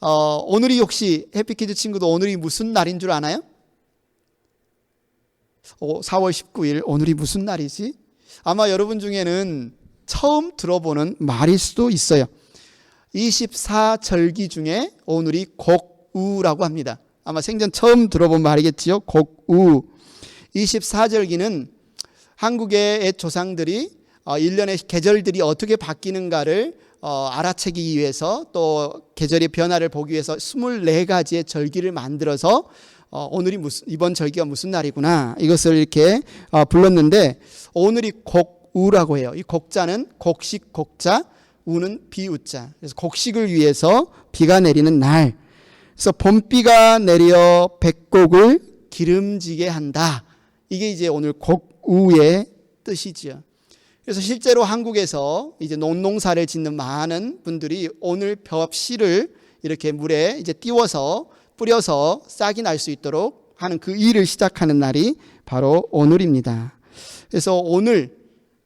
오늘이 혹시 해피키즈 친구도 오늘이 무슨 날인 줄 아나요? 4월 19일 오늘이 무슨 날이지? 아마 여러분 중에는 처음 들어보는 말일 수도 있어요. 24절기 중에 오늘이 곡우라고 합니다. 아마 생전 처음 들어본 말이겠지요. 곡우. 24절기는 한국의 조상들이 1년의 계절들이 어떻게 바뀌는가를 알아채기 위해서 또 계절의 변화를 보기 위해서 24가지의 절기를 만들어서 오늘이 이번 절기가 무슨 날이구나 이것을 이렇게 불렀는데 오늘이 곡우라고 해요. 이 곡자는 곡식 곡자, 우는 비우자. 그래서 곡식을 위해서 비가 내리는 날. 그래서 봄비가 내려 백곡을 기름지게 한다. 이게 이제 오늘 곡우의 뜻이지요. 그래서 실제로 한국에서 이제 농사를 짓는 많은 분들이 오늘 벼씨를 이렇게 물에 이제 띄워서 뿌려서 싹이 날 수 있도록 하는 그 일을 시작하는 날이 바로 오늘입니다. 그래서 오늘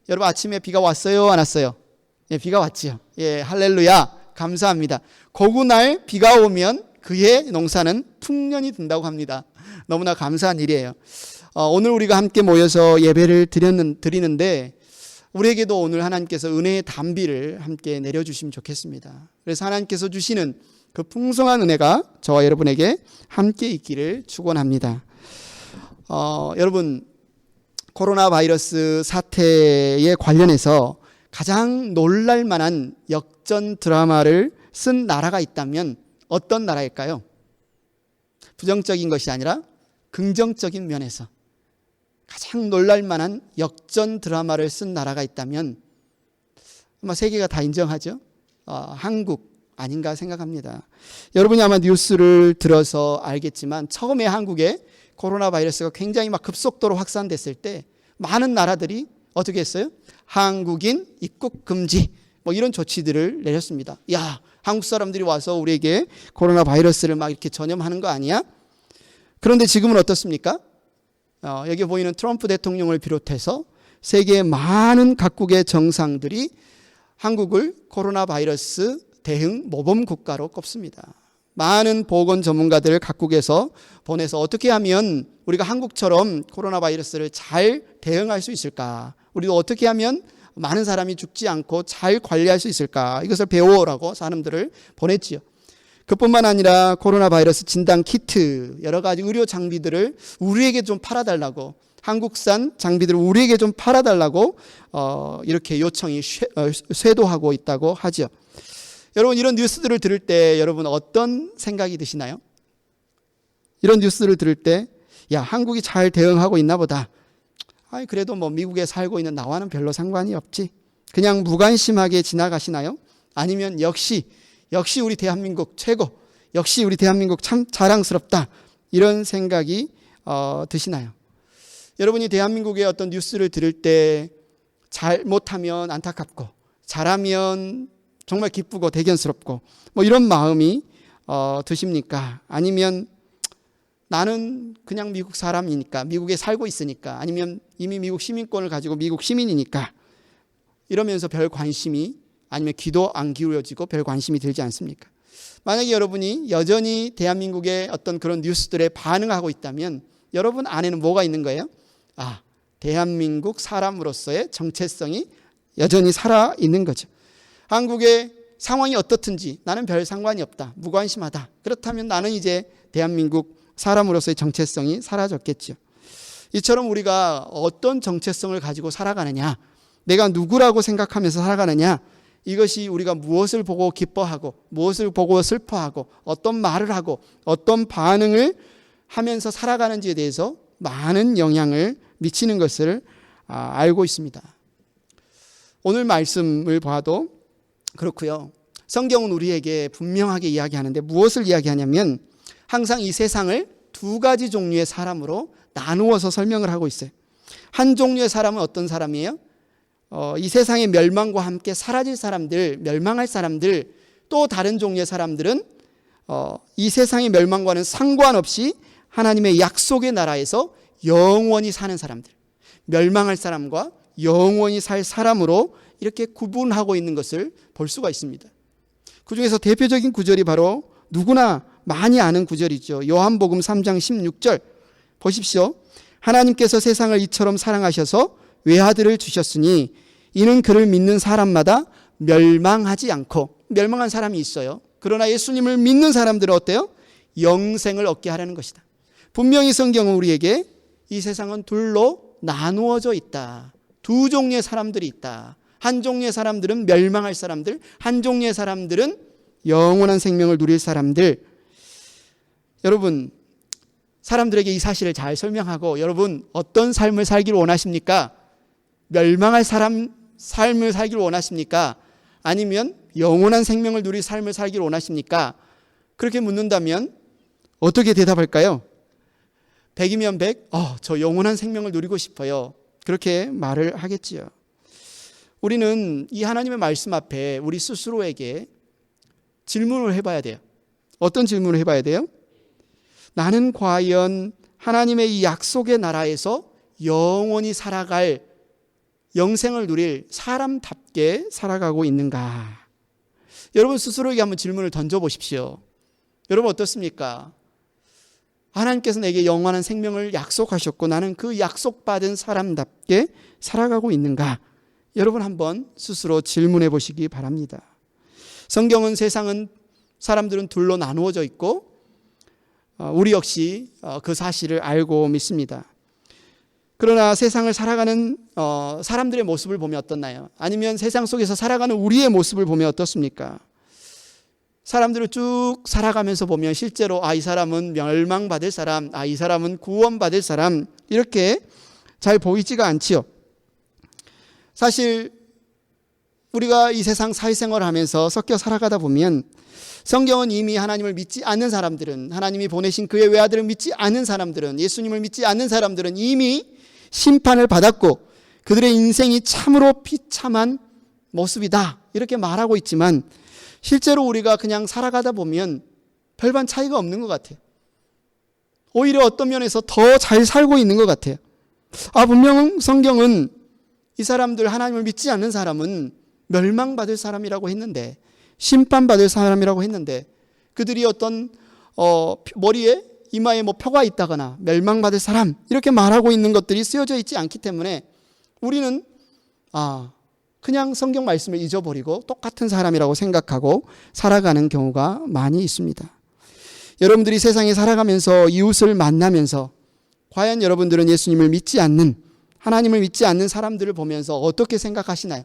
여러분 아침에 비가 왔어요? 안 왔어요? 예, 비가 왔지요. 예, 할렐루야. 감사합니다. 고구날 비가 오면 그의 농사는 풍년이 든다고 합니다. 너무나 감사한 일이에요. 오늘 우리가 함께 모여서 예배를 드리는데 우리에게도 오늘 하나님께서 은혜의 단비를 함께 내려주시면 좋겠습니다. 그래서 하나님께서 주시는 그 풍성한 은혜가 저와 여러분에게 함께 있기를 축원합니다. 여러분 코로나 바이러스 사태에 관련해서 가장 놀랄 만한 역전 드라마를 쓴 나라가 있다면 어떤 나라일까요? 부정적인 것이 아니라 긍정적인 면에서 가장 놀랄 만한 역전 드라마를 쓴 나라가 있다면 아마 세계가 다 인정하죠. 한국 아닌가 생각합니다. 여러분이 아마 뉴스를 들어서 알겠지만 처음에 한국에 코로나 바이러스가 굉장히 막 급속도로 확산됐을 때 많은 나라들이 어떻게 했어요? 한국인 입국 금지 뭐 이런 조치들을 내렸습니다. 야, 한국 사람들이 와서 우리에게 코로나 바이러스를 막 이렇게 전염하는 거 아니야? 그런데 지금은 어떻습니까? 여기 보이는 트럼프 대통령을 비롯해서 세계의 많은 각국의 정상들이 한국을 코로나 바이러스 대응 모범 국가로 꼽습니다. 많은 보건 전문가들을 각국에서 보내서 어떻게 하면 우리가 한국처럼 코로나 바이러스를 잘 대응할 수 있을까? 우리도 어떻게 하면 많은 사람이 죽지 않고 잘 관리할 수 있을까? 이것을 배워오라고 사람들을 보냈지요. 그뿐만 아니라 코로나 바이러스 진단 키트, 여러 가지 의료 장비들을 우리에게 좀 팔아달라고, 한국산 장비들을 우리에게 좀 팔아달라고 이렇게 요청이 쇄도하고 있다고 하죠. 여러분 이런 뉴스들을 들을 때 여러분 어떤 생각이 드시나요? 이런 뉴스를 들을 때 야, 한국이 잘 대응하고 있나 보다. 그래도 뭐 미국에 살고 있는 나와는 별로 상관이 없지. 그냥 무관심하게 지나가시나요? 아니면 역시 우리 대한민국 최고, 역시 우리 대한민국 참 자랑스럽다 이런 생각이 드시나요? 여러분이 대한민국의 어떤 뉴스를 들을 때 잘못하면 안타깝고 잘하면 정말 기쁘고 대견스럽고 뭐 이런 마음이 드십니까? 아니면 나는 그냥 미국 사람이니까, 미국에 살고 있으니까, 아니면 이미 미국 시민권을 가지고 미국 시민이니까 이러면서 별 관심이, 아니면 귀도 안 기울여지고 별 관심이 들지 않습니까? 만약에 여러분이 여전히 대한민국의 어떤 그런 뉴스들에 반응하고 있다면 여러분 안에는 뭐가 있는 거예요? 대한민국 사람으로서의 정체성이 여전히 살아있는 거죠. 한국의 상황이 어떻든지 나는 별 상관이 없다, 무관심하다. 그렇다면 나는 이제 대한민국 사람으로서의 정체성이 사라졌겠죠. 이처럼 우리가 어떤 정체성을 가지고 살아가느냐, 내가 누구라고 생각하면서 살아가느냐, 이것이 우리가 무엇을 보고 기뻐하고 무엇을 보고 슬퍼하고 어떤 말을 하고 어떤 반응을 하면서 살아가는지에 대해서 많은 영향을 미치는 것을 알고 있습니다. 오늘 말씀을 봐도 그렇고요. 성경은 우리에게 분명하게 이야기하는데 무엇을 이야기하냐면 항상 이 세상을 두 가지 종류의 사람으로 나누어서 설명을 하고 있어요. 한 종류의 사람은 어떤 사람이에요? 이 세상의 멸망과 함께 사라질 사람들, 멸망할 사람들, 또 다른 종류의 사람들은 이 세상의 멸망과는 상관없이 하나님의 약속의 나라에서 영원히 사는 사람들, 멸망할 사람과 영원히 살 사람으로 이렇게 구분하고 있는 것을 볼 수가 있습니다. 그 중에서 대표적인 구절이 바로 누구나 많이 아는 구절이죠. 요한복음 3장 16절 보십시오. 하나님께서 세상을 이처럼 사랑하셔서 외아들을 주셨으니 이는 그를 믿는 사람마다 멸망하지 않고, 멸망한 사람이 있어요. 그러나 예수님을 믿는 사람들은 어때요? 영생을 얻게 하라는 것이다. 분명히 성경은 우리에게 이 세상은 둘로 나누어져 있다. 두 종류의 사람들이 있다. 한 종류의 사람들은 멸망할 사람들, 한 종류의 사람들은 영원한 생명을 누릴 사람들. 여러분, 사람들에게 이 사실을 잘 설명하고, 여러분 어떤 삶을 살기를 원하십니까? 멸망할 삶을 살기를 원하십니까? 아니면 영원한 생명을 누릴 삶을 살기를 원하십니까? 그렇게 묻는다면 어떻게 대답할까요? 100이면 100, 저 영원한 생명을 누리고 싶어요. 그렇게 말을 하겠지요. 우리는 이 하나님의 말씀 앞에 우리 스스로에게 질문을 해봐야 돼요. 어떤 질문을 해봐야 돼요? 나는 과연 하나님의 이 약속의 나라에서 영원히 살아갈, 영생을 누릴 사람답게 살아가고 있는가? 여러분 스스로에게 한번 질문을 던져보십시오. 여러분 어떻습니까? 하나님께서 내게 영원한 생명을 약속하셨고 나는 그 약속받은 사람답게 살아가고 있는가? 여러분 한번 스스로 질문해 보시기 바랍니다. 성경은 세상은 사람들은 둘로 나누어져 있고 우리 역시 그 사실을 알고 믿습니다. 그러나 세상을 살아가는 사람들의 모습을 보면 어떻나요? 아니면 세상 속에서 살아가는 우리의 모습을 보면 어떻습니까? 사람들을 쭉 살아가면서 보면 실제로 이 사람은 멸망받을 사람, 이 사람은 구원받을 사람, 이렇게 잘 보이지가 않지요. 사실 우리가 이 세상 사회생활을 하면서 섞여 살아가다 보면 성경은 이미 하나님을 믿지 않는 사람들은, 하나님이 보내신 그의 외아들을 믿지 않는 사람들은, 예수님을 믿지 않는 사람들은 이미 심판을 받았고 그들의 인생이 참으로 비참한 모습이다 이렇게 말하고 있지만 실제로 우리가 그냥 살아가다 보면 별반 차이가 없는 것 같아요. 오히려 어떤 면에서 더 잘 살고 있는 것 같아요. 분명 성경은 이 사람들, 하나님을 믿지 않는 사람은 멸망받을 사람이라고 했는데, 심판받을 사람이라고 했는데, 그들이 어떤 머리에 이마에 표가 있다거나 멸망받을 사람 이렇게 말하고 있는 것들이 쓰여져 있지 않기 때문에 우리는 그냥 성경 말씀을 잊어버리고 똑같은 사람이라고 생각하고 살아가는 경우가 많이 있습니다. 여러분들이 세상에 살아가면서 이웃을 만나면서 과연 여러분들은 예수님을 믿지 않는, 하나님을 믿지 않는 사람들을 보면서 어떻게 생각하시나요?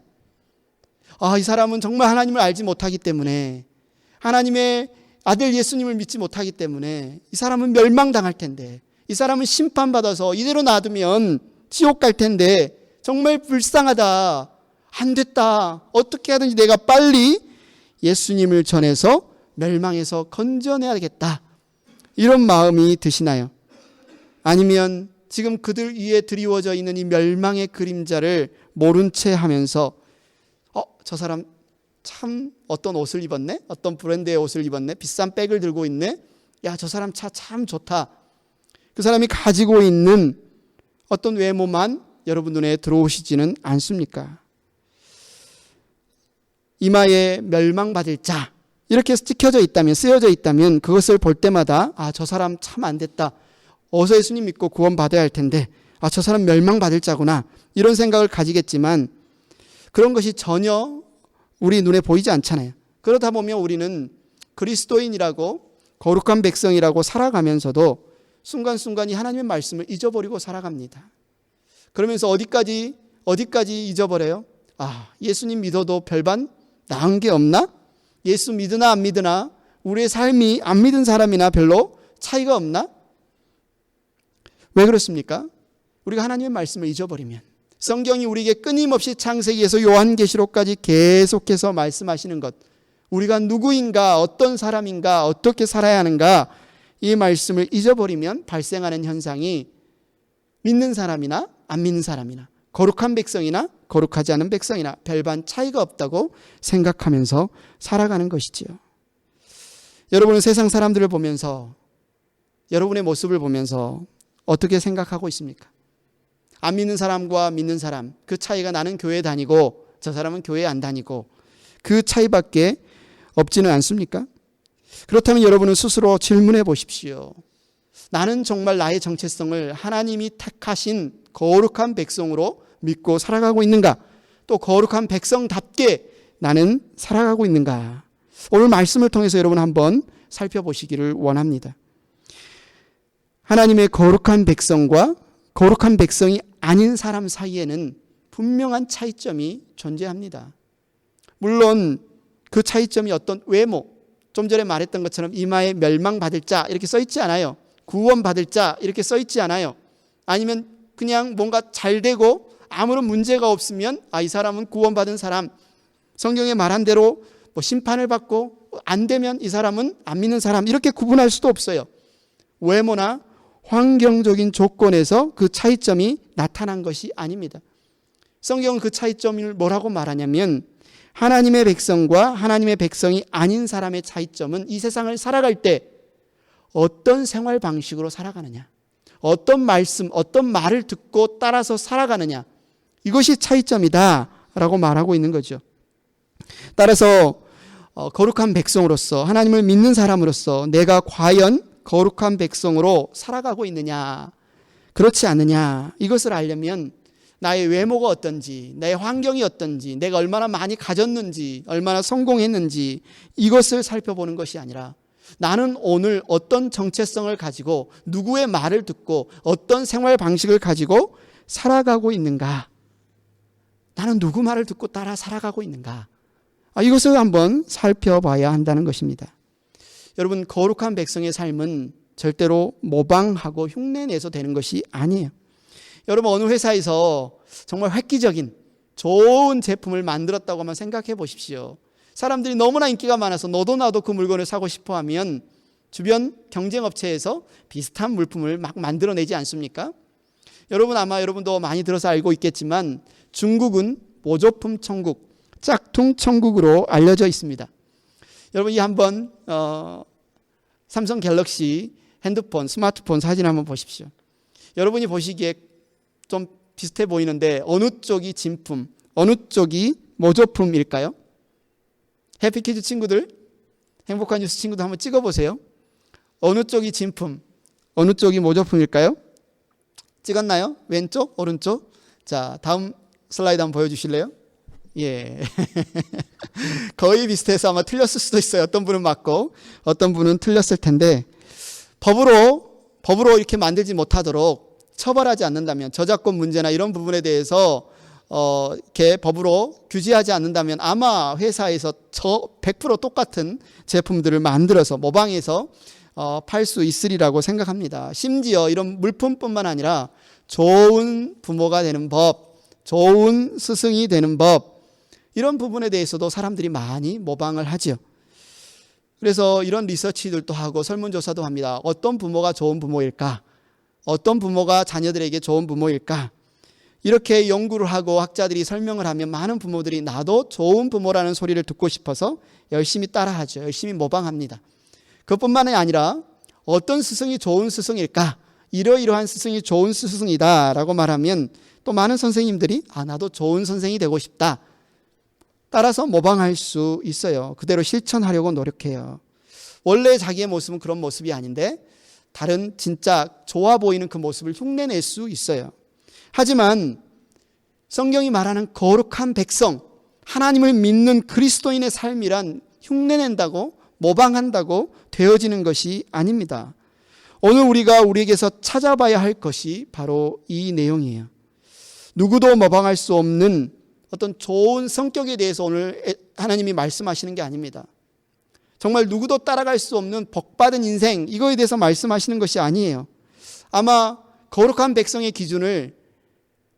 이 사람은 정말 하나님을 알지 못하기 때문에, 하나님의 아들 예수님을 믿지 못하기 때문에 이 사람은 멸망당할 텐데, 이 사람은 심판받아서 이대로 놔두면 지옥 갈 텐데 정말 불쌍하다, 안 됐다, 어떻게 하든지 내가 빨리 예수님을 전해서 멸망에서 건져내야겠다, 이런 마음이 드시나요? 아니면 지금 그들 위에 드리워져 있는 이 멸망의 그림자를 모른 채 하면서 저 사람 참 어떤 옷을 입었네, 어떤 브랜드의 옷을 입었네, 비싼 백을 들고 있네, 야 저 사람 차 참 좋다, 그 사람이 가지고 있는 어떤 외모만 여러분 눈에 들어오시지는 않습니까? 이마에 멸망받을 자 이렇게 찍혀져 있다면, 쓰여져 있다면 그것을 볼 때마다 저 사람 참 안 됐다, 어서 예수님 믿고 구원 받아야 할 텐데 저 사람 멸망받을 자구나, 이런 생각을 가지겠지만 그런 것이 전혀 우리 눈에 보이지 않잖아요. 그러다 보면 우리는 그리스도인이라고, 거룩한 백성이라고 살아가면서도 순간순간 이 하나님의 말씀을 잊어버리고 살아갑니다. 그러면서 어디까지 잊어버려요? 예수님 믿어도 별반 나은 게 없나? 예수 믿으나 안 믿으나 우리의 삶이 안 믿은 사람이나 별로 차이가 없나? 왜 그렇습니까? 우리가 하나님의 말씀을 잊어버리면, 성경이 우리에게 끊임없이 창세기에서 요한계시록까지 계속해서 말씀하시는 것, 우리가 누구인가, 어떤 사람인가, 어떻게 살아야 하는가, 이 말씀을 잊어버리면 발생하는 현상이 믿는 사람이나 안 믿는 사람이나, 거룩한 백성이나 거룩하지 않은 백성이나 별반 차이가 없다고 생각하면서 살아가는 것이지요. 여러분은 세상 사람들을 보면서, 여러분의 모습을 보면서 어떻게 생각하고 있습니까? 안 믿는 사람과 믿는 사람, 그 차이가 나는 교회 다니고 저 사람은 교회 안 다니고 그 차이밖에 없지는 않습니까? 그렇다면 여러분은 스스로 질문해 보십시오. 나는 정말 나의 정체성을 하나님이 택하신 거룩한 백성으로 믿고 살아가고 있는가? 또 거룩한 백성답게 나는 살아가고 있는가? 오늘 말씀을 통해서 여러분 한번 살펴보시기를 원합니다. 하나님의 거룩한 백성과 거룩한 백성이 아닌 사람 사이에는 분명한 차이점이 존재합니다. 물론 그 차이점이 어떤 외모, 좀 전에 말했던 것처럼 이마에 멸망받을 자 이렇게 써 있지 않아요. 구원받을 자 이렇게 써 있지 않아요. 아니면 그냥 뭔가 잘 되고 아무런 문제가 없으면 이 사람은 구원받은 사람, 성경에 말한 대로 심판을 받고 안 되면 이 사람은 안 믿는 사람, 이렇게 구분할 수도 없어요. 외모나 환경적인 조건에서 그 차이점이 나타난 것이 아닙니다. 성경은 그 차이점을 뭐라고 말하냐면 하나님의 백성과 하나님의 백성이 아닌 사람의 차이점은 이 세상을 살아갈 때 어떤 생활 방식으로 살아가느냐, 어떤 말씀, 어떤 말을 듣고 따라서 살아가느냐, 이것이 차이점이다 라고 말하고 있는 거죠. 따라서 거룩한 백성으로서, 하나님을 믿는 사람으로서 내가 과연 거룩한 백성으로 살아가고 있느냐, 그렇지 않느냐, 이것을 알려면 나의 외모가 어떤지, 나의 환경이 어떤지, 내가 얼마나 많이 가졌는지, 얼마나 성공했는지, 이것을 살펴보는 것이 아니라 나는 오늘 어떤 정체성을 가지고 누구의 말을 듣고 어떤 생활 방식을 가지고 살아가고 있는가, 나는 누구 말을 듣고 따라 살아가고 있는가, 이것을 한번 살펴봐야 한다는 것입니다. 여러분, 거룩한 백성의 삶은 절대로 모방하고 흉내내서 되는 것이 아니에요. 여러분, 어느 회사에서 정말 획기적인 좋은 제품을 만들었다고 한번 생각해 보십시오. 사람들이 너무나 인기가 많아서 너도 나도 그 물건을 사고 싶어 하면 주변 경쟁업체에서 비슷한 물품을 막 만들어내지 않습니까? 여러분, 아마 여러분도 많이 들어서 알고 있겠지만 중국은 모조품 천국, 짝퉁 천국으로 알려져 있습니다. 여러분, 이 한번 삼성 갤럭시 핸드폰, 스마트폰 사진 한번 보십시오. 여러분이 보시기에 좀 비슷해 보이는데 어느 쪽이 진품, 어느 쪽이 모조품일까요? 해피키즈 친구들, 행복한 뉴스 친구들 한번 찍어보세요. 어느 쪽이 진품, 어느 쪽이 모조품일까요? 찍었나요? 왼쪽, 오른쪽? 자, 다음 슬라이드 한번 보여주실래요? 예. 거의 비슷해서 아마 틀렸을 수도 있어요. 어떤 분은 맞고 어떤 분은 틀렸을 텐데, 법으로 이렇게 만들지 못하도록 처벌하지 않는다면, 저작권 문제나 이런 부분에 대해서 이렇게 법으로 규제하지 않는다면 아마 회사에서 100% 똑같은 제품들을 만들어서 모방해서 팔 수 있으리라고 생각합니다. 심지어 이런 물품뿐만 아니라 좋은 부모가 되는 법, 좋은 스승이 되는 법, 이런 부분에 대해서도 사람들이 많이 모방을 하죠. 그래서 이런 리서치들도 하고 설문조사도 합니다. 어떤 부모가 좋은 부모일까? 어떤 부모가 자녀들에게 좋은 부모일까? 이렇게 연구를 하고 학자들이 설명을 하면 많은 부모들이 나도 좋은 부모라는 소리를 듣고 싶어서 열심히 따라하죠. 열심히 모방합니다. 그것뿐만이 아니라 어떤 스승이 좋은 스승일까? 이러이러한 스승이 좋은 스승이다 라고 말하면 또 많은 선생님들이 나도 좋은 선생이 되고 싶다, 따라서 모방할 수 있어요. 그대로 실천하려고 노력해요. 원래 자기의 모습은 그런 모습이 아닌데 다른 진짜 좋아 보이는 그 모습을 흉내낼 수 있어요. 하지만 성경이 말하는 거룩한 백성, 하나님을 믿는 그리스도인의 삶이란 흉내낸다고 모방한다고 되어지는 것이 아닙니다. 오늘 우리가 우리에게서 찾아봐야 할 것이 바로 이 내용이에요. 누구도 모방할 수 없는 어떤 좋은 성격에 대해서 오늘 하나님이 말씀하시는 게 아닙니다. 정말 누구도 따라갈 수 없는 복받은 인생, 이거에 대해서 말씀하시는 것이 아니에요. 아마 거룩한 백성의 기준을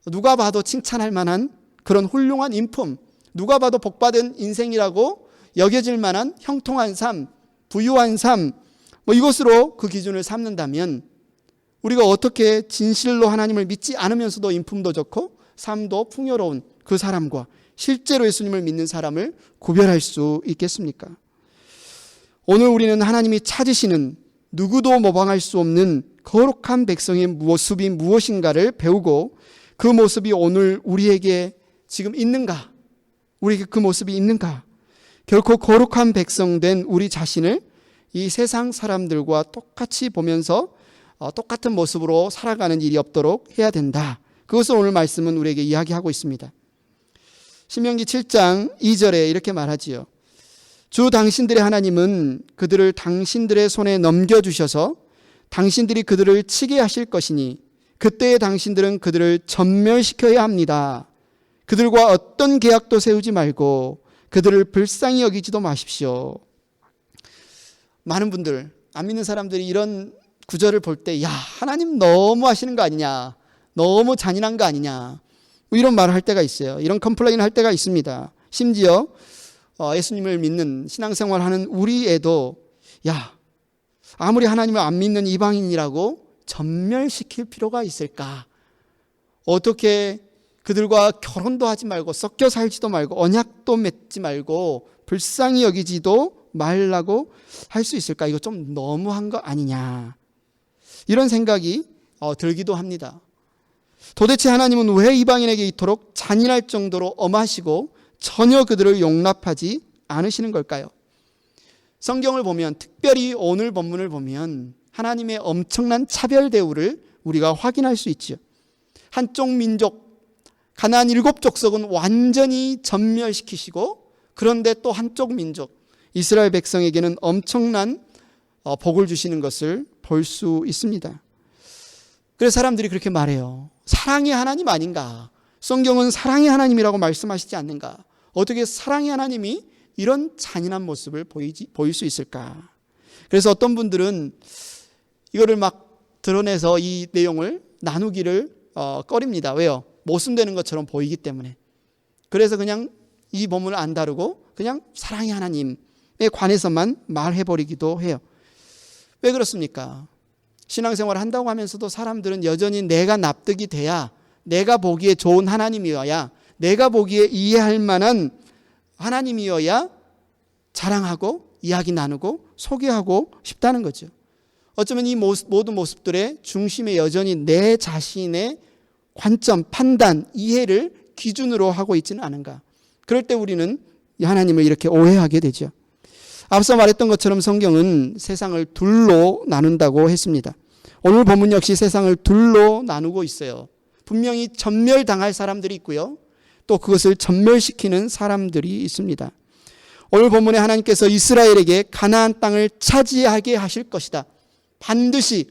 누가 봐도 칭찬할 만한 그런 훌륭한 인품, 누가 봐도 복받은 인생이라고 여겨질 만한 형통한 삶, 부유한 삶, 이것으로 그 기준을 삼는다면 우리가 어떻게 진실로 하나님을 믿지 않으면서도 인품도 좋고 삶도 풍요로운 그 사람과 실제로 예수님을 믿는 사람을 구별할 수 있겠습니까? 오늘 우리는 하나님이 찾으시는 누구도 모방할 수 없는 거룩한 백성의 모습이 무엇인가를 배우고 그 모습이 오늘 우리에게 지금 있는가? 우리에게 그 모습이 있는가? 결코 거룩한 백성 된 우리 자신을 이 세상 사람들과 똑같이 보면서 똑같은 모습으로 살아가는 일이 없도록 해야 된다. 그것을 오늘 말씀은 우리에게 이야기하고 있습니다. 신명기 7장 2절에 이렇게 말하지요. 주 당신들의 하나님은 그들을 당신들의 손에 넘겨주셔서 당신들이 그들을 치게 하실 것이니 그때에 당신들은 그들을 전멸시켜야 합니다. 그들과 어떤 계약도 세우지 말고 그들을 불쌍히 여기지도 마십시오. 많은 분들, 안 믿는 사람들이 이런 구절을 볼 때, 야, 하나님 너무 하시는 거 아니냐, 너무 잔인한 거 아니냐, 뭐 이런 말을 할 때가 있어요. 이런 컴플레인 할 때가 있습니다. 심지어 예수님을 믿는 신앙생활하는 우리 애도, 야, 아무리 하나님을 안 믿는 이방인이라고 전멸시킬 필요가 있을까? 어떻게 그들과 결혼도 하지 말고 섞여 살지도 말고 언약도 맺지 말고 불쌍히 여기지도 말라고 할 수 있을까? 이거 좀 너무한 거 아니냐, 이런 생각이 들기도 합니다. 도대체 하나님은 왜 이방인에게 이토록 잔인할 정도로 엄하시고 전혀 그들을 용납하지 않으시는 걸까요? 성경을 보면, 특별히 오늘 본문을 보면 하나님의 엄청난 차별 대우를 우리가 확인할 수 있죠. 한쪽 민족, 가나안 7족속은 완전히 전멸시키시고, 그런데 또 한쪽 민족, 이스라엘 백성에게는 엄청난 복을 주시는 것을 볼 수 있습니다. 그래서 사람들이 그렇게 말해요. 사랑의 하나님 아닌가? 성경은 사랑의 하나님이라고 말씀하시지 않는가? 어떻게 사랑의 하나님이 이런 잔인한 모습을 보일 수 있을까? 그래서 어떤 분들은 이거를 막 드러내서 이 내용을 나누기를 꺼립니다. 왜요? 모순되는 것처럼 보이기 때문에. 그래서 그냥 이 본문을 안 다루고 그냥 사랑의 하나님에 관해서만 말해버리기도 해요. 왜 그렇습니까? 신앙생활을 한다고 하면서도 사람들은 여전히 내가 납득이 돼야, 내가 보기에 좋은 하나님이어야, 내가 보기에 이해할 만한 하나님이어야 자랑하고 이야기 나누고 소개하고 싶다는 거죠. 어쩌면 이 모든 모습들의 중심에 여전히 내 자신의 관점, 판단, 이해를 기준으로 하고 있지는 않은가. 그럴 때 우리는 하나님을 이렇게 오해하게 되죠. 앞서 말했던 것처럼 성경은 세상을 둘로 나눈다고 했습니다. 오늘 본문 역시 세상을 둘로 나누고 있어요. 분명히 전멸당할 사람들이 있고요, 또 그것을 전멸시키는 사람들이 있습니다. 오늘 본문에 하나님께서 이스라엘에게 가나안 땅을 차지하게 하실 것이다. 반드시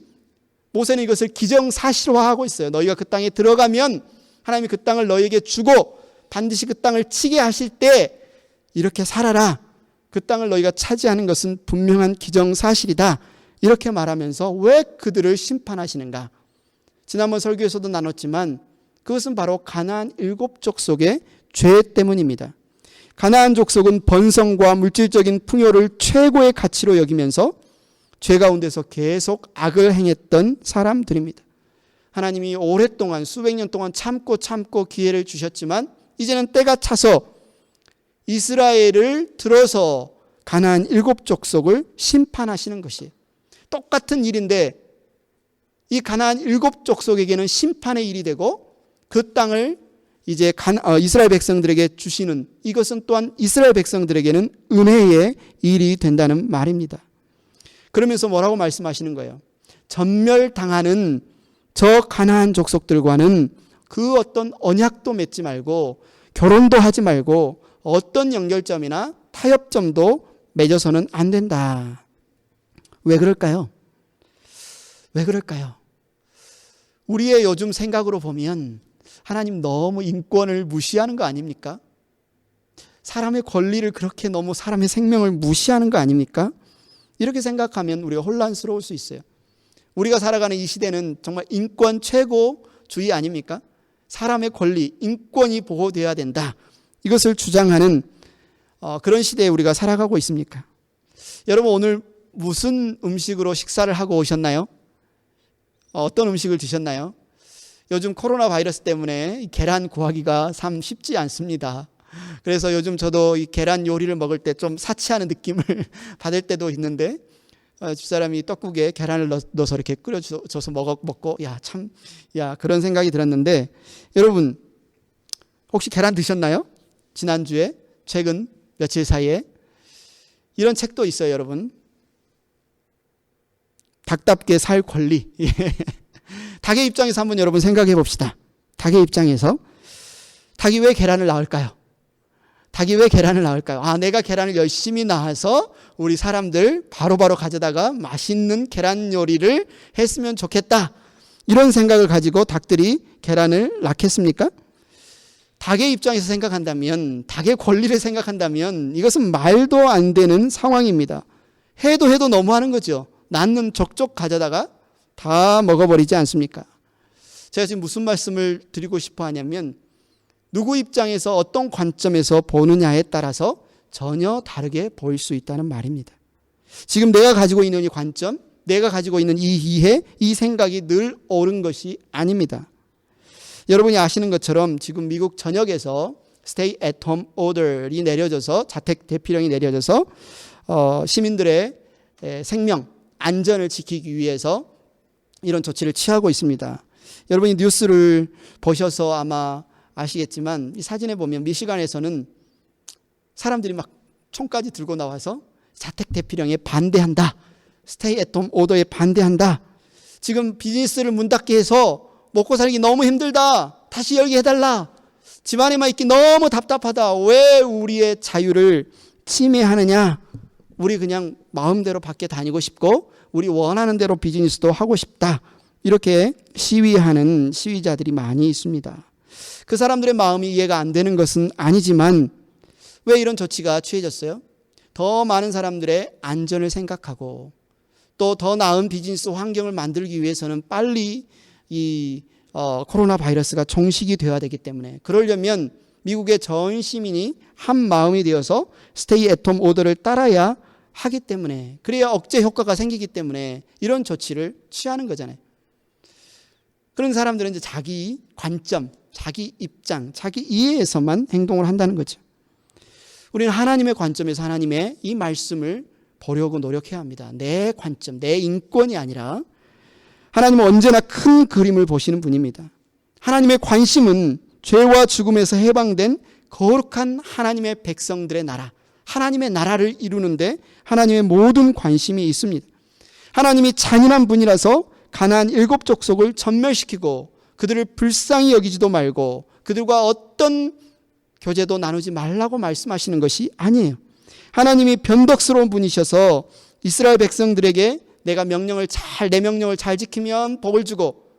모세는 이것을 기정사실화하고 있어요. 너희가 그 땅에 들어가면 하나님이 그 땅을 너희에게 주고 반드시 그 땅을 치게 하실 때 이렇게 살아라. 그 땅을 너희가 차지하는 것은 분명한 기정사실이다. 이렇게 말하면서 왜 그들을 심판하시는가? 지난번 설교에서도 나눴지만 그것은 바로 가나안 7족속의 죄 때문입니다. 가나안 족속은 번성과 물질적인 풍요를 최고의 가치로 여기면서 죄 가운데서 계속 악을 행했던 사람들입니다. 하나님이 오랫동안 수백 년 동안 참고 기회를 주셨지만 이제는 때가 차서 이스라엘을 들어서 가나안 7족속을 심판하시는 것이에요. 똑같은 일인데 이 가나안 7족속에게는 심판의 일이 되고 그 땅을 이제 이스라엘 백성들에게 주시는, 이것은 또한 이스라엘 백성들에게는 은혜의 일이 된다는 말입니다. 그러면서 뭐라고 말씀하시는 거예요? 전멸당하는 저 가나안 족속들과는 그 어떤 언약도 맺지 말고 결혼도 하지 말고 어떤 연결점이나 타협점도 맺어서는 안 된다. 왜 그럴까요? 왜 그럴까요? 우리의 요즘 생각으로 보면 하나님 너무 인권을 무시하는 거 아닙니까? 사람의 권리를 그렇게 너무 사람의 생명을 무시하는 거 아닙니까? 이렇게 생각하면 우리가 혼란스러울 수 있어요. 우리가 살아가는 이 시대는 정말 인권 최고주의 아닙니까? 사람의 권리, 인권이 보호되어야 된다. 이것을 주장하는 그런 시대에 우리가 살아가고 있습니까? 여러분 오늘 무슨 음식으로 식사를 하고 오셨나요? 어떤 음식을 드셨나요? 요즘 코로나 바이러스 때문에 계란 구하기가 참 쉽지 않습니다. 그래서 요즘 저도 이 계란 요리를 먹을 때 좀 사치하는 느낌을 받을 때도 있는데 집사람이 떡국에 계란을 넣어서 이렇게 끓여줘서 먹고 그런 생각이 들었는데, 여러분 혹시 계란 드셨나요? 지난주에, 최근 며칠 사이에 이런 책도 있어요. 여러분, 닭답게 살 권리. 예. 닭의 입장에서 한번 여러분 생각해 봅시다. 닭의 입장에서 닭이 왜 계란을 낳을까요? 닭이 왜 계란을 낳을까요? 아, 내가 계란을 열심히 낳아서 우리 사람들 바로바로 가져다가 맛있는 계란 요리를 했으면 좋겠다. 이런 생각을 가지고 닭들이 계란을 낳겠습니까? 닭의 입장에서 생각한다면, 닭의 권리를 생각한다면 이것은 말도 안 되는 상황입니다. 해도 너무하는 거죠. 낳는 족족 가져다가 다 먹어버리지 않습니까? 제가 지금 무슨 말씀을 드리고 싶어 하냐면, 누구 입장에서 어떤 관점에서 보느냐에 따라서 전혀 다르게 보일 수 있다는 말입니다. 지금 내가 가지고 있는 이 관점, 내가 가지고 있는 이 이해, 이 생각이 늘 옳은 것이 아닙니다. 여러분이 아시는 것처럼 지금 미국 전역에서 Stay at Home Order이 내려져서, 자택 대피령이 내려져서 시민들의 생명, 안전을 지키기 위해서 이런 조치를 취하고 있습니다. 여러분이 뉴스를 보셔서 아마 아시겠지만 이 사진에 보면 미시간에서는 사람들이 막 총까지 들고 나와서 자택 대피령에 반대한다. 스테이 앳 홈 오더에 반대한다. 지금 비즈니스를 문 닫게 해서 먹고 살기 너무 힘들다. 다시 열게 해달라. 집안에만 있기 너무 답답하다. 왜 우리의 자유를 침해하느냐. 우리 그냥 마음대로 밖에 다니고 싶고 우리 원하는 대로 비즈니스도 하고 싶다. 이렇게 시위하는 시위자들이 많이 있습니다. 그 사람들의 마음이 이해가 안 되는 것은 아니지만 왜 이런 조치가 취해졌어요? 더 많은 사람들의 안전을 생각하고 또 더 나은 비즈니스 환경을 만들기 위해서는 빨리 이 코로나 바이러스가 종식이 되어야 되기 때문에, 그러려면 미국의 전 시민이 한 마음이 되어서 스테이 앳홈 오더를 따라야 하기 때문에, 그래야 억제 효과가 생기기 때문에 이런 조치를 취하는 거잖아요. 그런 사람들은 이제 자기 관점, 자기 입장, 자기 이해에서만 행동을 한다는 거죠. 우리는 하나님의 관점에서 하나님의 이 말씀을 보려고 노력해야 합니다. 내 관점, 내 인권이 아니라 하나님은 언제나 큰 그림을 보시는 분입니다. 하나님의 관심은 죄와 죽음에서 해방된 거룩한 하나님의 백성들의 나라, 하나님의 나라를 이루는데 하나님의 모든 관심이 있습니다. 하나님이 잔인한 분이라서 가나안 7족속을 전멸시키고 그들을 불쌍히 여기지도 말고 그들과 어떤 교제도 나누지 말라고 말씀하시는 것이 아니에요. 하나님이 변덕스러운 분이셔서 이스라엘 백성들에게 내 명령을 잘 지키면 복을 주고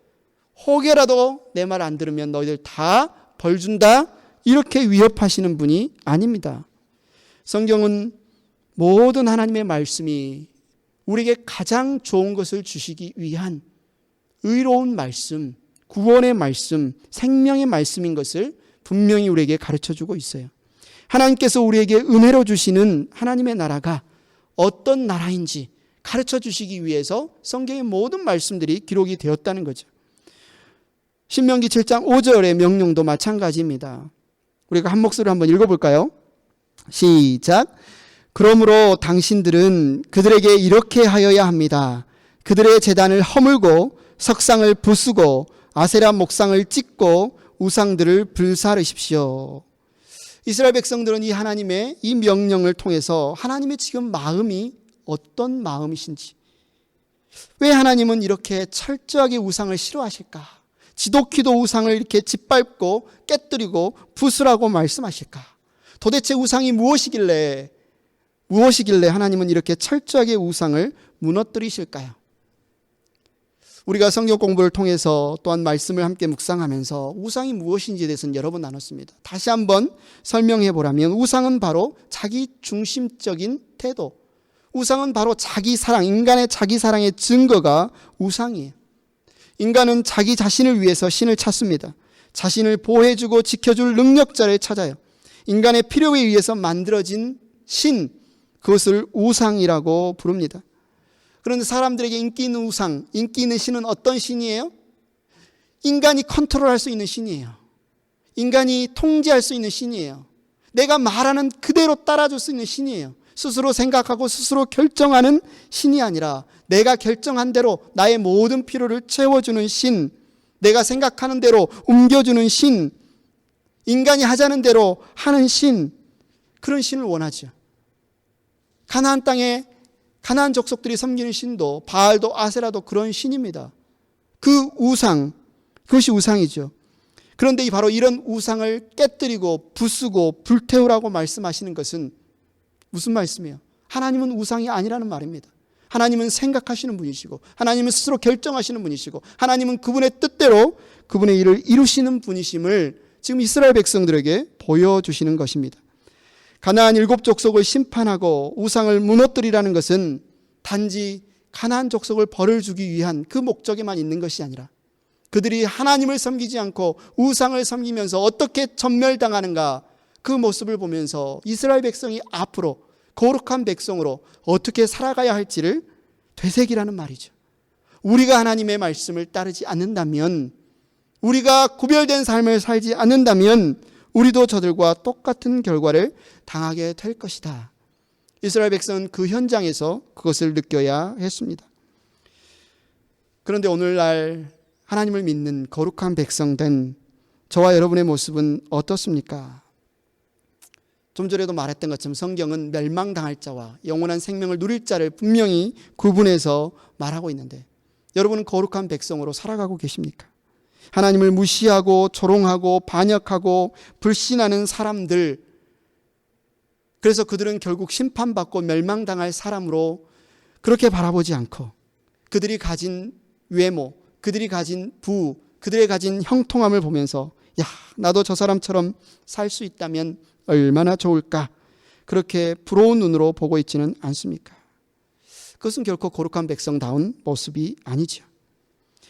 혹여라도 내 말 안 들으면 너희들 다 벌 준다, 이렇게 위협하시는 분이 아닙니다. 성경은 모든 하나님의 말씀이 우리에게 가장 좋은 것을 주시기 위한 의로운 말씀, 구원의 말씀, 생명의 말씀인 것을 분명히 우리에게 가르쳐주고 있어요. 하나님께서 우리에게 은혜로 주시는 하나님의 나라가 어떤 나라인지 가르쳐 주시기 위해서 성경의 모든 말씀들이 기록이 되었다는 거죠. 신명기 7장 5절의 명령도 마찬가지입니다. 우리가 한 목소리로 한번 읽어볼까요? 시작. 그러므로 당신들은 그들에게 이렇게 하여야 합니다. 그들의 제단을 허물고 석상을 부수고 아세라 목상을 찢고 우상들을 불사르십시오. 이스라엘 백성들은 이 하나님의 이 명령을 통해서 하나님의 지금 마음이 어떤 마음이신지, 왜 하나님은 이렇게 철저하게 우상을 싫어하실까? 지독히도 우상을 이렇게 짓밟고 깨뜨리고 부수라고 말씀하실까? 도대체 우상이 무엇이길래 하나님은 이렇게 철저하게 우상을 무너뜨리실까요? 우리가 성경 공부를 통해서 또한 말씀을 함께 묵상하면서 우상이 무엇인지에 대해서는 여러 번 나눴습니다. 다시 한번 설명해 보라면 우상은 바로 자기 중심적인 태도, 우상은 바로 자기 사랑, 인간의 자기 사랑의 증거가 우상이에요. 인간은 자기 자신을 위해서 신을 찾습니다. 자신을 보호해주고 지켜줄 능력자를 찾아요. 인간의 필요에 의해서 만들어진 신, 그것을 우상이라고 부릅니다. 그런데 사람들에게 인기 있는 우상, 인기 있는 신은 어떤 신이에요? 인간이 컨트롤할 수 있는 신이에요. 인간이 통제할 수 있는 신이에요. 내가 말하는 그대로 따라줄 수 있는 신이에요. 스스로 생각하고 스스로 결정하는 신이 아니라 내가 결정한 대로 나의 모든 필요를 채워주는 신, 내가 생각하는 대로 옮겨주는 신, 인간이 하자는 대로 하는 신, 그런 신을 원하죠. 가나안 땅에 가나안 족속들이 섬기는 신도 바알도 아세라도 그런 신입니다. 그 우상, 그것이 우상이죠. 그런데 바로 이런 우상을 깨뜨리고 부수고 불태우라고 말씀하시는 것은 무슨 말씀이에요? 하나님은 우상이 아니라는 말입니다. 하나님은 생각하시는 분이시고 하나님은 스스로 결정하시는 분이시고 하나님은 그분의 뜻대로 그분의 일을 이루시는 분이심을 지금 이스라엘 백성들에게 보여주시는 것입니다. 가나안 7족속을 심판하고 우상을 무너뜨리라는 것은 단지 가나안 족속을 벌을 주기 위한 그 목적에만 있는 것이 아니라 그들이 하나님을 섬기지 않고 우상을 섬기면서 어떻게 전멸당하는가 그 모습을 보면서 이스라엘 백성이 앞으로 거룩한 백성으로 어떻게 살아가야 할지를 되새기라는 말이죠. 우리가 하나님의 말씀을 따르지 않는다면, 우리가 구별된 삶을 살지 않는다면 우리도 저들과 똑같은 결과를 당하게 될 것이다. 이스라엘 백성은 그 현장에서 그것을 느껴야 했습니다. 그런데 오늘날 하나님을 믿는 거룩한 백성 된 저와 여러분의 모습은 어떻습니까? 좀 전에도 말했던 것처럼 성경은 멸망당할 자와 영원한 생명을 누릴 자를 분명히 구분해서 말하고 있는데 여러분은 거룩한 백성으로 살아가고 계십니까? 하나님을 무시하고 조롱하고 반역하고 불신하는 사람들, 그래서 그들은 결국 심판받고 멸망당할 사람으로 그렇게 바라보지 않고 그들이 가진 외모, 그들이 가진 부, 그들이 가진 형통함을 보면서 야, 나도 저 사람처럼 살 수 있다면 얼마나 좋을까, 그렇게 부러운 눈으로 보고 있지는 않습니까? 그것은 결코 거룩한 백성다운 모습이 아니죠.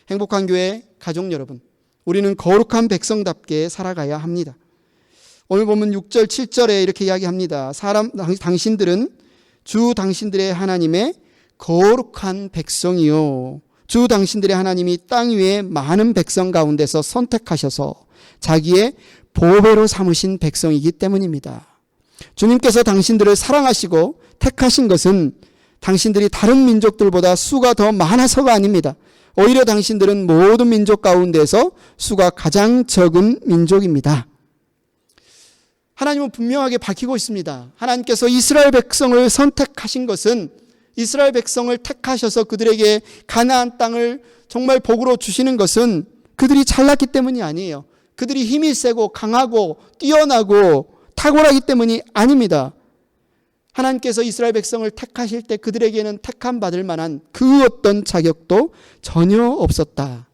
행복한 교회 가족 여러분, 우리는 거룩한 백성답게 살아가야 합니다. 오늘 보면 6절 7절에 이렇게 이야기합니다. 당신들은 주 당신들의 하나님의 거룩한 백성이요, 주 당신들의 하나님이 땅 위에 많은 백성 가운데서 선택하셔서 자기의 보배로 삼으신 백성이기 때문입니다. 주님께서 당신들을 사랑하시고 택하신 것은 당신들이 다른 민족들보다 수가 더 많아서가 아닙니다. 오히려 당신들은 모든 민족 가운데서 수가 가장 적은 민족입니다. 하나님은 분명하게 밝히고 있습니다. 하나님께서 이스라엘 백성을 선택하신 것은, 이스라엘 백성을 택하셔서 그들에게 가나안 땅을 정말 복으로 주시는 것은 그들이 잘났기 때문이 아니에요. 그들이 힘이 세고 강하고 뛰어나고 탁월하기 때문이 아닙니다. 하나님께서 이스라엘 백성을 택하실 때 그들에게는 택함 받을 만한 그 어떤 자격도 전혀 없었다.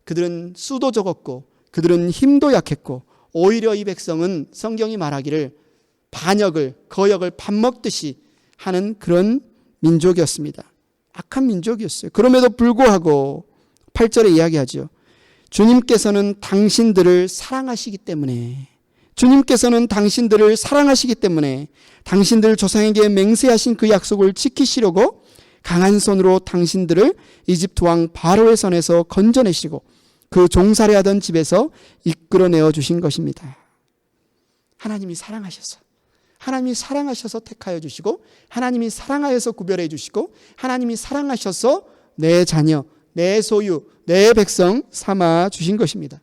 그들은 수도 적었고 그들은 힘도 약했고 오히려 이 백성은 성경이 말하기를 반역을, 거역을 밥 먹듯이 하는 그런 민족이었습니다. 악한 민족이었어요. 그럼에도 불구하고 8절에 이야기하죠. 주님께서는 당신들을 사랑하시기 때문에, 주님께서는 당신들을 사랑하시기 때문에 당신들 조상에게 맹세하신 그 약속을 지키시려고 강한 손으로 당신들을 이집트 왕 바로의 손에서 건져내시고 그 종살이하던 집에서 이끌어내어 주신 것입니다. 하나님이 사랑하셔서, 하나님이 사랑하셔서 택하여 주시고 하나님이 사랑하여서 구별해 주시고 하나님이 사랑하셔서 내 자녀, 내 소유, 내 백성 삼아 주신 것입니다.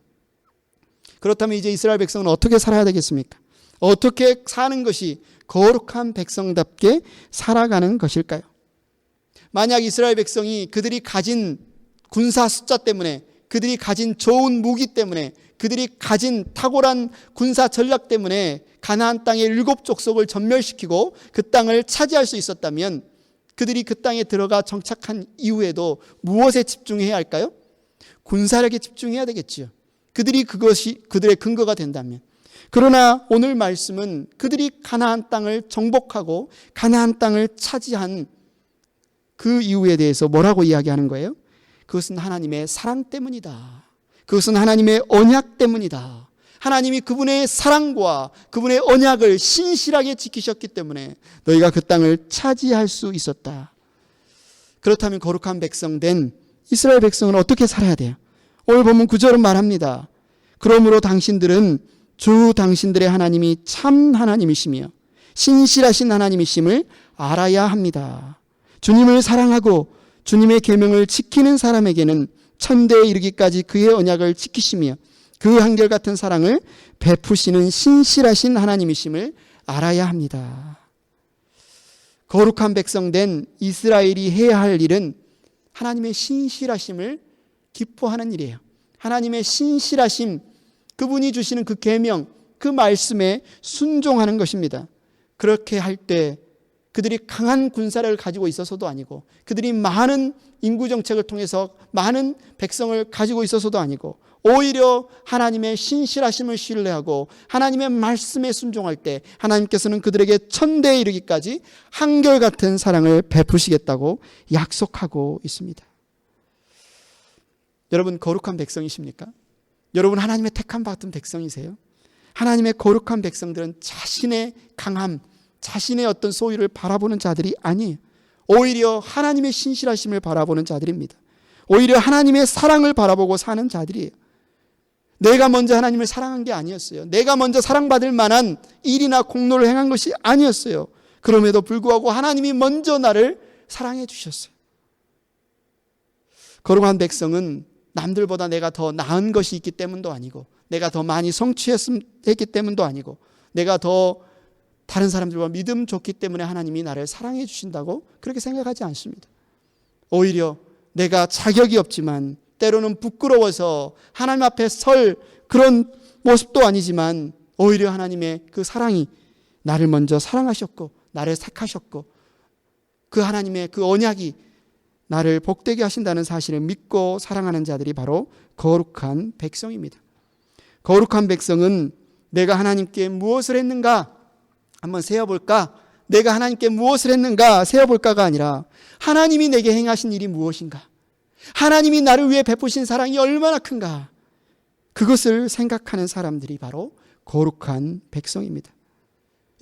그렇다면 이제 이스라엘 백성은 어떻게 살아야 되겠습니까? 어떻게 사는 것이 거룩한 백성답게 살아가는 것일까요? 만약 이스라엘 백성이 그들이 가진 군사 숫자 때문에, 그들이 가진 좋은 무기 때문에, 그들이 가진 탁월한 군사 전략 때문에 가나안 땅의 7족속을 전멸시키고 그 땅을 차지할 수 있었다면 그들이 그 땅에 들어가 정착한 이후에도 무엇에 집중해야 할까요? 군사력에 집중해야 되겠지요. 그것이 그들의 근거가 된다면. 그러나 오늘 말씀은 그들이 가나안 땅을 정복하고 가나안 땅을 차지한 그 이유에 대해서 뭐라고 이야기하는 거예요? 그것은 하나님의 사랑 때문이다. 그것은 하나님의 언약 때문이다. 하나님이 그분의 사랑과 그분의 언약을 신실하게 지키셨기 때문에 너희가 그 땅을 차지할 수 있었다. 그렇다면 거룩한 백성 된 이스라엘 백성은 어떻게 살아야 돼요? 오늘 보면 9절은 말합니다. 그러므로 당신들은 주 당신들의 하나님이 참 하나님이시며 신실하신 하나님이심을 알아야 합니다. 주님을 사랑하고 주님의 계명을 지키는 사람에게는 천대에 이르기까지 그의 언약을 지키시며 그 한결같은 사랑을 베푸시는 신실하신 하나님이심을 알아야 합니다. 거룩한 백성 된 이스라엘이 해야 할 일은 하나님의 신실하심을 기뻐하는 일이에요. 하나님의 신실하심, 그분이 주시는 그 계명, 그 말씀에 순종하는 것입니다. 그렇게 할 때 그들이 강한 군사를 가지고 있어서도 아니고, 그들이 많은 인구 정책을 통해서 많은 백성을 가지고 있어서도 아니고, 오히려 하나님의 신실하심을 신뢰하고 하나님의 말씀에 순종할 때 하나님께서는 그들에게 천대에 이르기까지 한결같은 사랑을 베푸시겠다고 약속하고 있습니다. 여러분, 거룩한 백성이십니까? 여러분, 하나님의 택함 받은 백성이세요? 하나님의 거룩한 백성들은 자신의 강함, 자신의 어떤 소유를 바라보는 자들이 아니에요. 오히려 하나님의 신실하심을 바라보는 자들입니다. 오히려 하나님의 사랑을 바라보고 사는 자들이에요. 내가 먼저 하나님을 사랑한 게 아니었어요. 내가 먼저 사랑받을 만한 일이나 공로를 행한 것이 아니었어요. 그럼에도 불구하고 하나님이 먼저 나를 사랑해 주셨어요. 거룩한 백성은 남들보다 내가 더 나은 것이 있기 때문도 아니고, 내가 더 많이 성취했기 때문도 아니고, 내가 더 다른 사람들과 믿음 좋기 때문에 하나님이 나를 사랑해 주신다고 그렇게 생각하지 않습니다. 오히려 내가 자격이 없지만, 때로는 부끄러워서 하나님 앞에 설 그런 모습도 아니지만, 오히려 하나님의 그 사랑이 나를 먼저 사랑하셨고 나를 택하셨고, 그 하나님의 그 언약이 나를 복되게 하신다는 사실을 믿고 사랑하는 자들이 바로 거룩한 백성입니다. 거룩한 백성은 내가 하나님께 무엇을 했는가 한번 세어볼까? 내가 하나님께 무엇을 했는가 세어볼까가 아니라, 하나님이 내게 행하신 일이 무엇인가? 하나님이 나를 위해 베푸신 사랑이 얼마나 큰가? 그것을 생각하는 사람들이 바로 거룩한 백성입니다.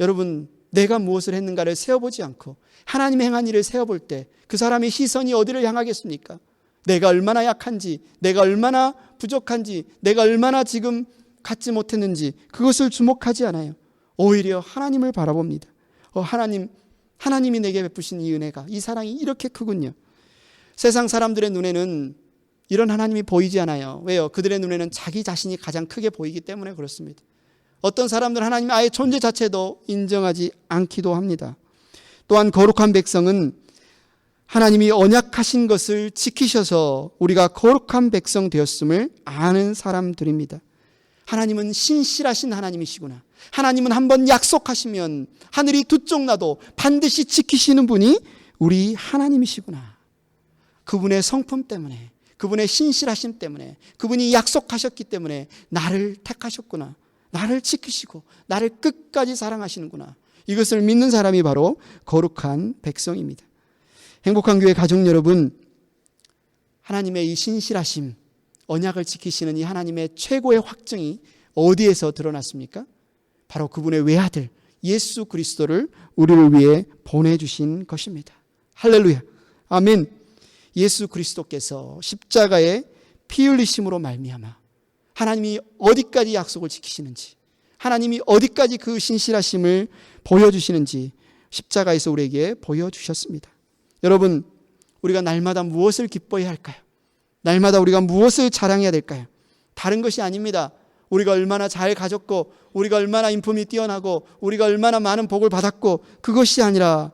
여러분, 내가 무엇을 했는가를 세어보지 않고 하나님이 행한 일을 세어볼 때 그 사람의 시선이 어디를 향하겠습니까? 내가 얼마나 약한지, 내가 얼마나 부족한지, 내가 얼마나 지금 갖지 못했는지 그것을 주목하지 않아요. 오히려 하나님을 바라봅니다. 하나님이 내게 베푸신 이 은혜가, 이 사랑이 이렇게 크군요. 세상 사람들의 눈에는 이런 하나님이 보이지 않아요. 왜요? 그들의 눈에는 자기 자신이 가장 크게 보이기 때문에 그렇습니다. 어떤 사람들은 하나님의 아예 존재 자체도 인정하지 않기도 합니다. 또한 거룩한 백성은 하나님이 언약하신 것을 지키셔서 우리가 거룩한 백성 되었음을 아는 사람들입니다. 하나님은 신실하신 하나님이시구나. 하나님은 한번 약속하시면 하늘이 두 쪽 나도 반드시 지키시는 분이 우리 하나님이시구나. 그분의 성품 때문에, 그분의 신실하심 때문에, 그분이 약속하셨기 때문에 나를 택하셨구나. 나를 지키시고 나를 끝까지 사랑하시는구나. 이것을 믿는 사람이 바로 거룩한 백성입니다. 행복한 교회 가족 여러분, 하나님의 이 신실하심, 언약을 지키시는 이 하나님의 최고의 확증이 어디에서 드러났습니까? 바로 그분의 외아들 예수 그리스도를 우리를 위해 보내주신 것입니다. 할렐루야, 아멘. 예수 그리스도께서 십자가에 피 흘리심으로 말미암아 하나님이 어디까지 약속을 지키시는지, 하나님이 어디까지 그 신실하심을 보여주시는지 십자가에서 우리에게 보여주셨습니다. 여러분, 우리가 날마다 무엇을 기뻐해야 할까요? 날마다 우리가 무엇을 자랑해야 될까요? 다른 것이 아닙니다. 우리가 얼마나 잘 가졌고, 우리가 얼마나 인품이 뛰어나고, 우리가 얼마나 많은 복을 받았고, 그것이 아니라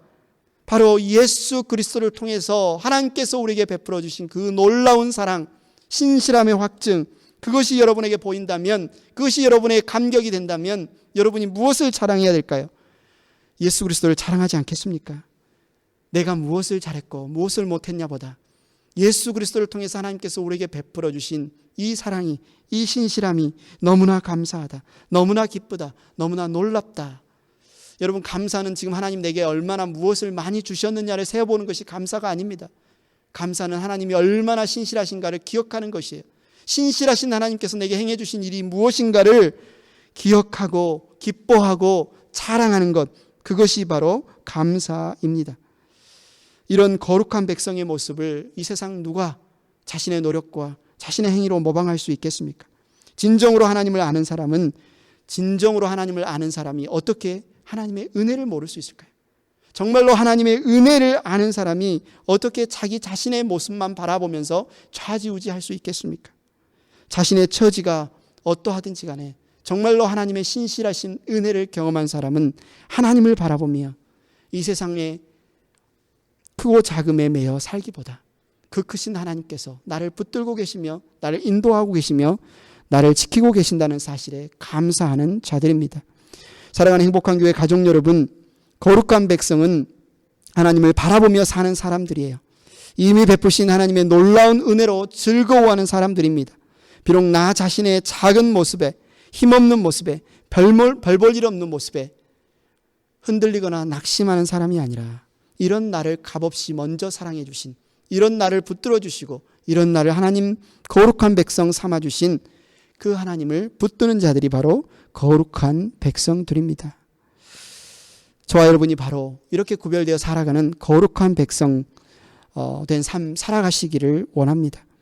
바로 예수 그리스도를 통해서 하나님께서 우리에게 베풀어 주신 그 놀라운 사랑, 신실함의 확증, 그것이 여러분에게 보인다면, 그것이 여러분의 감격이 된다면 여러분이 무엇을 자랑해야 될까요? 예수 그리스도를 자랑하지 않겠습니까? 내가 무엇을 잘했고 무엇을 못했냐보다 예수 그리스도를 통해서 하나님께서 우리에게 베풀어 주신 이 사랑이, 이 신실함이 너무나 감사하다, 너무나 기쁘다, 너무나 놀랍다. 여러분, 감사는 지금 하나님 내게 얼마나 무엇을 많이 주셨느냐를 세어보는 것이 감사가 아닙니다. 감사는 하나님이 얼마나 신실하신가를 기억하는 것이에요. 신실하신 하나님께서 내게 행해 주신 일이 무엇인가를 기억하고 기뻐하고 자랑하는 것, 그것이 바로 감사입니다. 이런 거룩한 백성의 모습을 이 세상 누가 자신의 노력과 자신의 행위로 모방할 수 있겠습니까? 진정으로 하나님을 아는 사람은, 진정으로 하나님을 아는 사람이 어떻게 하나님의 은혜를 모를 수 있을까요? 정말로 하나님의 은혜를 아는 사람이 어떻게 자기 자신의 모습만 바라보면서 좌지우지할 수 있겠습니까? 자신의 처지가 어떠하든지 간에 정말로 하나님의 신실하신 은혜를 경험한 사람은 하나님을 바라보며 이 세상에 크고 작음에 매여 살기보다 그 크신 하나님께서 나를 붙들고 계시며 나를 인도하고 계시며 나를 지키고 계신다는 사실에 감사하는 자들입니다. 사랑하는 행복한 교회 가족 여러분, 거룩한 백성은 하나님을 바라보며 사는 사람들이에요. 이미 베푸신 하나님의 놀라운 은혜로 즐거워하는 사람들입니다. 비록 나 자신의 작은 모습에, 힘없는 모습에, 별 볼 일 없는 모습에 흔들리거나 낙심하는 사람이 아니라 이런 나를 값없이 먼저 사랑해 주신, 이런 나를 붙들어 주시고 이런 나를 하나님 거룩한 백성 삼아 주신 그 하나님을 붙드는 자들이 바로 거룩한 백성들입니다. 저와 여러분이 바로 이렇게 구별되어 살아가는 거룩한 백성 된 삶 살아가시기를 원합니다.